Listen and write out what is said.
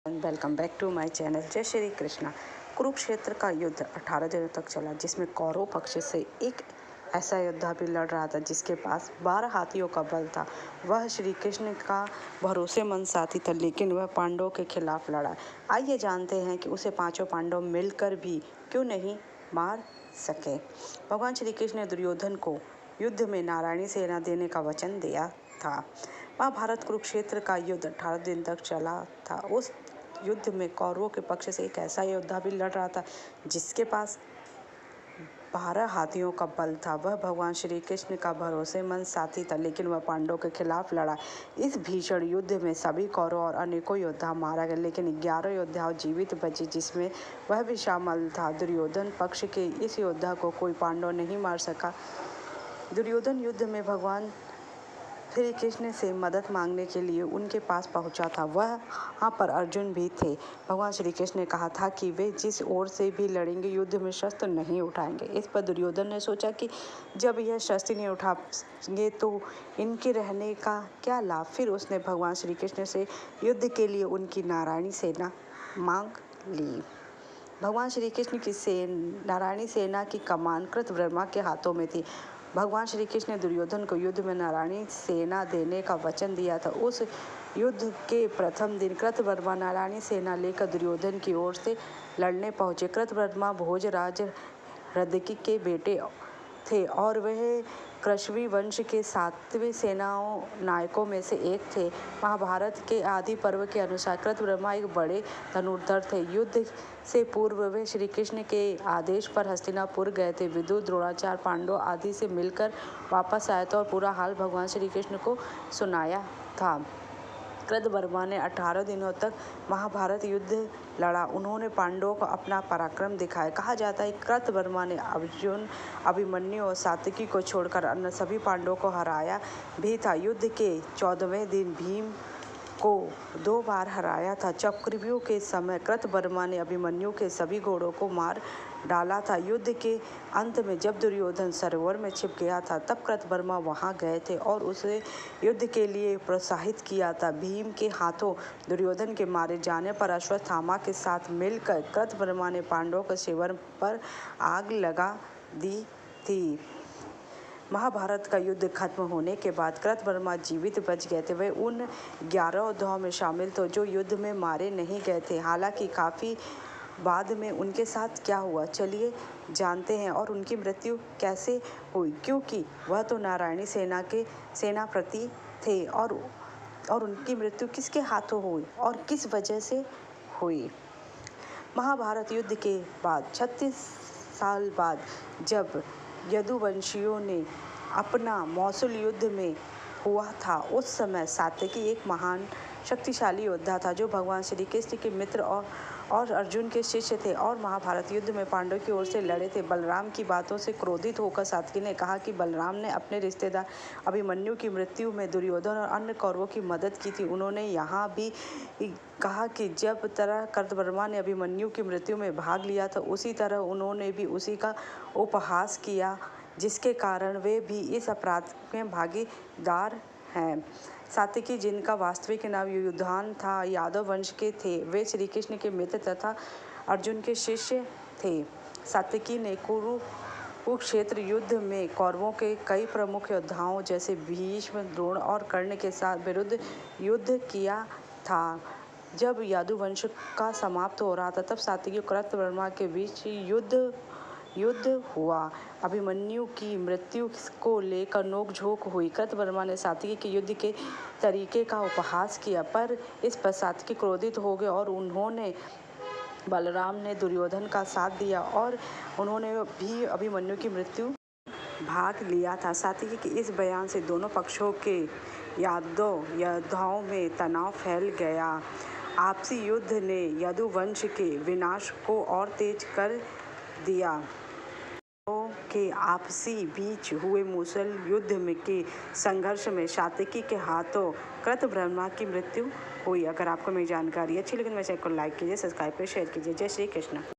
Welcome back to my channel. जय श्री कृष्णा। कुरुक्षेत्र का युद्ध 18 दिनों तक चला, जिसमें कौरव पक्ष से एक ऐसा योद्धा भी लड़ रहा था जिसके पास 12 हाथियों का बल था। वह श्री कृष्ण का भरोसेमंद साथी था, लेकिन वह पांडवों के खिलाफ लड़ा। आइए जानते हैं कि उसे पांचों पांडव मिलकर भी क्यों नहीं मार सके। भगवान श्री कृष्ण ने दुर्योधन को युद्ध में नारायणी सेना देने का वचन दिया था। महाभारत कुरुक्षेत्र का युद्ध 18 दिन तक चला था। उस युद्ध में कौरवों के पक्ष से एक ऐसा योद्धा भी लड़ रहा था जिसके पास 12 हाथियों का बल था। वह भगवान श्री कृष्ण का भरोसेमंद साथी था, लेकिन वह पांडवों के खिलाफ लड़ा। इस भीषण युद्ध में सभी कौरव और अनेकों योद्धा मारा गए, लेकिन 11 योद्धा जीवित बचे, जिसमें वह भी शामिल था। दुर्योधन पक्ष के इस योद्धा को कोई पांडव नहीं मार सका। दुर्योधन युद्ध में भगवान श्री कृष्ण से मदद मांगने के लिए उनके पास पहुंचा था। वहाँ पर अर्जुन भी थे। भगवान श्री कृष्ण ने कहा था कि वे जिस ओर से भी लड़ेंगे, युद्ध में शस्त्र नहीं उठाएंगे। इस पर दुर्योधन ने सोचा कि जब यह शस्त्र नहीं उठाएंगे तो इनके रहने का क्या लाभ। फिर उसने भगवान श्री कृष्ण से युद्ध के लिए उनकी नारायणी सेना मांग ली। भगवान श्री कृष्ण की नारायणी सेना की कमान कृतवर्मा के हाथों में थी। भगवान श्री कृष्ण ने दुर्योधन को युद्ध में नारायणी सेना देने का वचन दिया था। उस युद्ध के प्रथम दिन कृतवर्मा नारायणी सेना लेकर दुर्योधन की ओर से लड़ने पहुंचे। कृतवर्मा भोजराज हृदकी के बेटे थे और वह कृशवी वंश के 7वें सेनाओं नायकों में से एक थे। महाभारत के आदि पर्व के अनुसार कृतवर्मा एक बड़े धनुर्धर थे। युद्ध से पूर्व वे श्री कृष्ण के आदेश पर हस्तिनापुर गए थे। विदुर, द्रोणाचार्य, पांडव आदि से मिलकर वापस आए थे और पूरा हाल भगवान श्री कृष्ण को सुनाया था। कृतवर्मा ने 18 दिनों तक महाभारत युद्ध लड़ा। उन्होंने पांडवों को अपना पराक्रम दिखाया। कहा जाता है कि कृतवर्मा ने अर्जुन, अभिमन्यु और सात्यकी को छोड़कर अन्य सभी पांडवों को हराया भी था। युद्ध के 14वें दिन भीम को 2 बार हराया था। चक्रव्यूह के समय कृतवर्मा ने अभिमन्यु के सभी घोड़ों को मार डाला था। युद्ध के अंत में जब दुर्योधन सरोवर में छिप गया था, तब कृतवर्मा वहां गए थे और उसे युद्ध के लिए प्रोत्साहित किया था। भीम के हाथों दुर्योधन के मारे जाने पर अश्वत्थामा के साथ मिलकर कृतवर्मा ने पांडवों के शिविर पर आग लगा दी थी। महाभारत का युद्ध खत्म होने के बाद कृतवर्मा जीवित बच गए थे। वे उन 11 योद्धाओं में शामिल थे जो युद्ध में मारे नहीं गए थे। हालांकि काफी बाद में उनके साथ क्या हुआ, चलिए जानते हैं। और उनकी मृत्यु कैसे हुई, क्योंकि वह तो नारायणी सेना के सेनापति थे। और उनकी मृत्यु किसके हाथों हुई और किस वजह से हुई। महाभारत युद्ध के बाद 36 साल बाद जब यदुवंशियों ने अपना मौसूल युद्ध में हुआ था, उस समय सात्यकी एक महान शक्तिशाली योद्धा था जो भगवान श्री कृष्ण के मित्र और अर्जुन के शिष्य थे और महाभारत युद्ध में पांडवों की ओर से लड़े थे। बलराम की बातों से क्रोधित होकर सात्यकी ने कहा कि बलराम ने अपने रिश्तेदार अभिमन्यु की मृत्यु में दुर्योधन और अन्य कौरवों की मदद की थी। उन्होंने यहाँ भी कहा कि जब तरह कृतवर्मा ने अभिमन्यु की मृत्यु में भाग लिया था, उसी तरह उन्होंने भी उसी का उपहास किया, जिसके कारण वे भी इस अपराध में भागीदार हैं। सात्यकी, जिनका वास्तविक नाम युयुधान था, यादव वंश के थे। वे श्री कृष्ण के मित्र तथा अर्जुन के शिष्य थे। सात्यकी ने कुरुक्षेत्र युद्ध में कौरवों के कई प्रमुख योद्धाओं जैसे भीष्म, द्रोण और कर्ण के साथ विरुद्ध युद्ध किया था। जब यादुवंश का समाप्त हो रहा था, तब सात्यकी और कृतवर्मा के बीच युद्ध हुआ। अभिमन्यु की मृत्यु को लेकर नोकझोंक हुई। कृतवर्मा ने सात्यकी के युद्ध के तरीके का उपहास किया, पर इस पर सात्यकी क्रोधित हो गए और उन्होंने बलराम ने दुर्योधन का साथ दिया और उन्होंने भी अभिमन्यु की मृत्यु भाग लिया था। सात्यकी के इस बयान से दोनों पक्षों के योद्धाओं में तनाव फैल गया। आपसी युद्ध ने यदुवंश के विनाश को और तेज कर दिया। के आपसी बीच हुए मूसल युद्ध में के संघर्ष में सात्यकी के हाथों कृतवर्मा की मृत्यु हुई। अगर आपको मेरी जानकारी अच्छी लगी तो मेरे चैनल को लाइक कीजिए, सब्सक्राइब कीजिए, शेयर कीजिए। जय श्री कृष्ण।